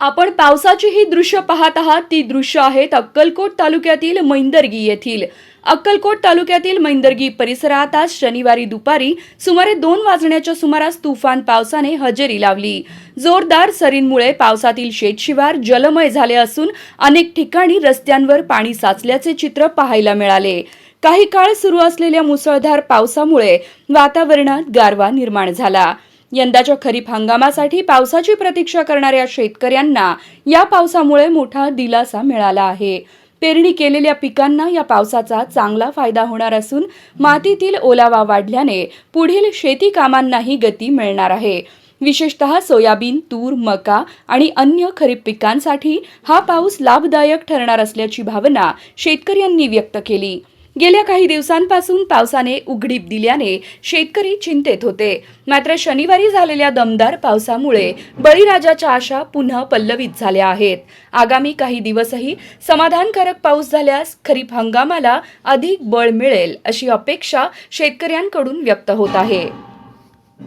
आपण पावसाची ही दृश्य पाहत आहात ती दृश्य आहेत अक्कलकोट तालुक्यातील मैंदर्गी येथील। अक्कलकोट तालुक्यातील मैंदर्गी परिसरात आज शनिवारी दुपारी सुमारे 2 वाजण्याच्या सुमारास तुफान पावसाने हजेरी लावली। जोरदार सरींमुळे पावसातील शेतशिवार जलमय झाले असून अनेक ठिकाणी रस्त्यांवर पाणी साचल्याचे चित्र पाहायला मिळाले। काही काळ सुरू असलेल्या मुसळधार पावसामुळे वातावरणात गारवा निर्माण झाला। यंदाच्या खरीप हंगामासाठी पावसाची प्रतीक्षा करणाऱ्या शेतकऱ्यांना या पावसामुळे मोठा दिलासा मिळाला आहे। पेरणी केलेल्या पिकांना या पावसाचा चांगला फायदा होणार असून मातीतील ओलावा वाढल्याने पुढील शेती कामांनाही गती मिळणार आहे। विशेषतः सोयाबीन, तूर, मका आणि अन्य खरीप पिकांसाठी हा पाऊस लाभदायक ठरणार असल्याची भावना शेतकऱ्यांनी व्यक्त केली। गेल्या काही दिवसांपासून पावसाने उघडीप दिल्याने शेतकरी चिंतेत होते, मात्र शनिवारी झालेल्या दमदार पावसामुळे बळीराजाच्या आशा पुन्हा पल्लवित झाल्या आहेत। आगामी काही दिवसही समाधानकारक पाऊस झाल्यास खरीप हंगामाला अधिक बळ मिळेल अशी अपेक्षा शेतकऱ्यांकडून व्यक्त होत आहे।